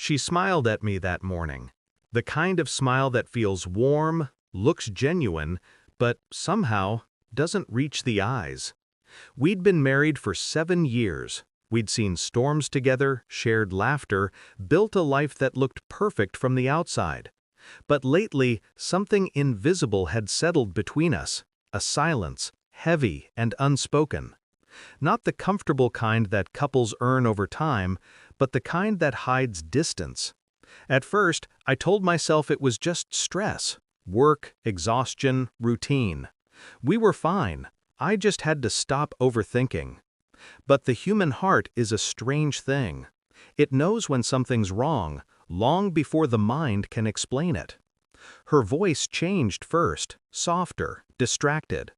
She smiled at me that morning. The kind of smile that feels warm, looks genuine, but somehow doesn't reach the eyes. We'd been married for 7 years. We'd seen storms together, shared laughter, built a life that looked perfect from the outside. But lately, something invisible had settled between us, a silence, heavy and unspoken. Not the comfortable kind that couples earn over time, but the kind that hides distance. At first, I told myself it was just stress, work, exhaustion, routine. We were fine. I just had to stop overthinking. But the human heart is a strange thing. It knows when something's wrong, long before the mind can explain it. Her voice changed first, softer, distracted.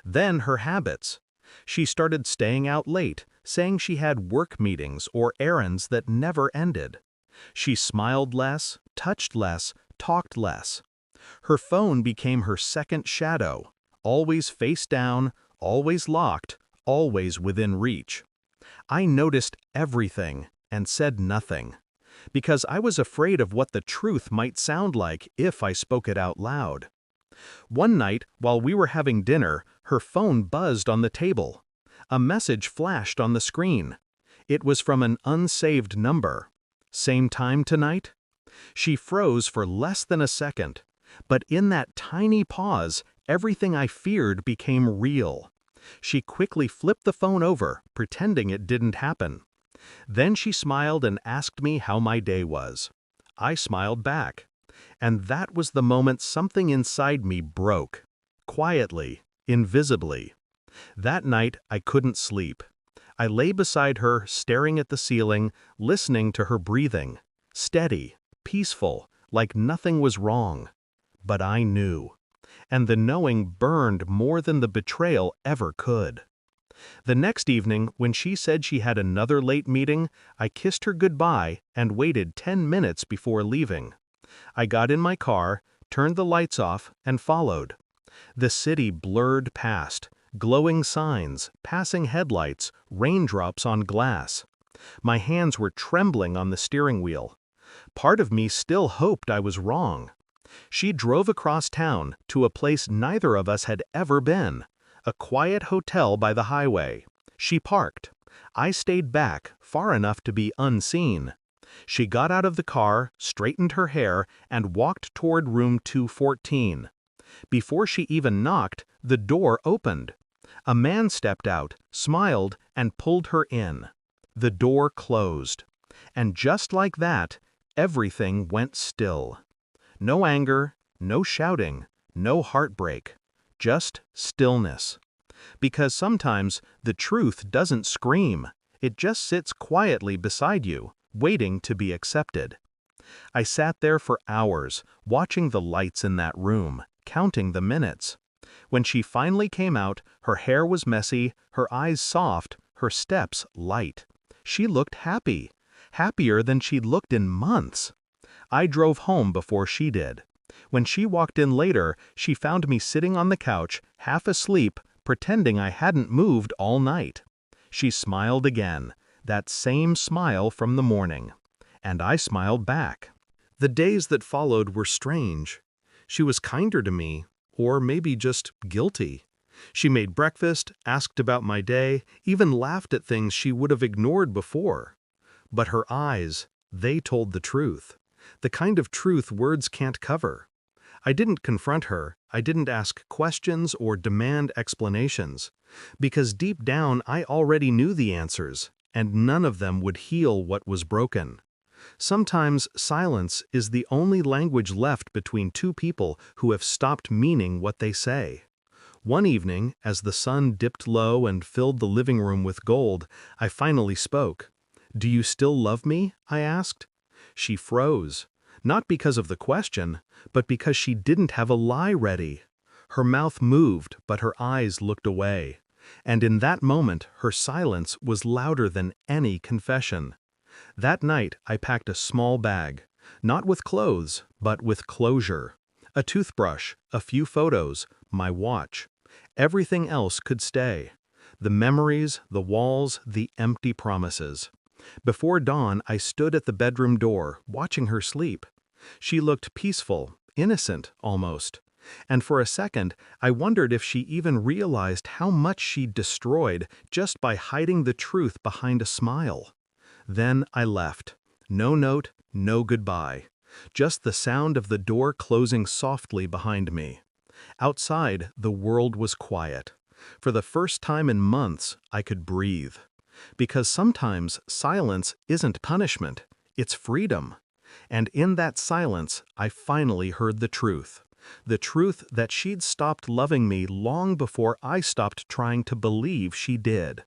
Then her habits. She started staying out late, saying she had work meetings or errands that never ended. She smiled less, touched less, talked less. Her phone became her second shadow, always face down, always locked, always within reach. I noticed everything and said nothing, because I was afraid of what the truth might sound like if I spoke it out loud. One night, while we were having dinner, her phone buzzed on the table. A message flashed on the screen. It was from an unsaved number. Same time tonight? She froze for less than a second, but in that tiny pause, everything I feared became real. She quickly flipped the phone over, pretending it didn't happen. Then she smiled and asked me how my day was. I smiled back. And that was the moment something inside me broke. Quietly, invisibly. That night, I couldn't sleep. I lay beside her, staring at the ceiling, listening to her breathing. Steady, peaceful, like nothing was wrong. But I knew. And the knowing burned more than the betrayal ever could. The next evening, when she said she had another late meeting, I kissed her goodbye and waited 10 minutes before leaving. I got in my car, turned the lights off, and followed. The city blurred past, glowing signs, passing headlights, raindrops on glass. My hands were trembling on the steering wheel. Part of me still hoped I was wrong. She drove across town to a place neither of us had ever been, a quiet hotel by the highway. She parked. I stayed back, far enough to be unseen. She got out of the car, straightened her hair, and walked toward room 214. Before she even knocked, the door opened. A man stepped out, smiled, and pulled her in. The door closed. And just like that, everything went still. No anger, no shouting, no heartbreak. Just stillness. Because sometimes the truth doesn't scream, it just sits quietly beside you, waiting to be accepted. I sat there for hours, watching the lights in that room, counting the minutes. When she finally came out, her hair was messy, her eyes soft, her steps light. She looked happy, happier than she'd looked in months. I drove home before she did. When she walked in later, she found me sitting on the couch, half asleep, pretending I hadn't moved all night. She smiled again, that same smile from the morning. And I smiled back. The days that followed were strange. She was kinder to me, or maybe just guilty. She made breakfast, asked about my day, even laughed at things she would have ignored before. But her eyes, they told the truth. The kind of truth words can't cover. I didn't confront her, I didn't ask questions or demand explanations, because deep down I already knew the answers, and none of them would heal what was broken. Sometimes silence is the only language left between two people who have stopped meaning what they say. One evening, as the sun dipped low and filled the living room with gold, I finally spoke. "Do you still love me?" I asked. She froze, not because of the question, but because she didn't have a lie ready. Her mouth moved, but her eyes looked away. And in that moment, her silence was louder than any confession. That night, I packed a small bag, not with clothes, but with closure. A toothbrush, a few photos, my watch. Everything else could stay. The memories, the walls, the empty promises. Before dawn, I stood at the bedroom door, watching her sleep. She looked peaceful, innocent almost. And for a second, I wondered if she even realized how much she'd destroyed just by hiding the truth behind a smile. Then I left. No note, no goodbye. Just the sound of the door closing softly behind me. Outside, the world was quiet. For the first time in months, I could breathe. Because sometimes silence isn't punishment, it's freedom. And in that silence, I finally heard the truth. The truth that she'd stopped loving me long before I stopped trying to believe she did.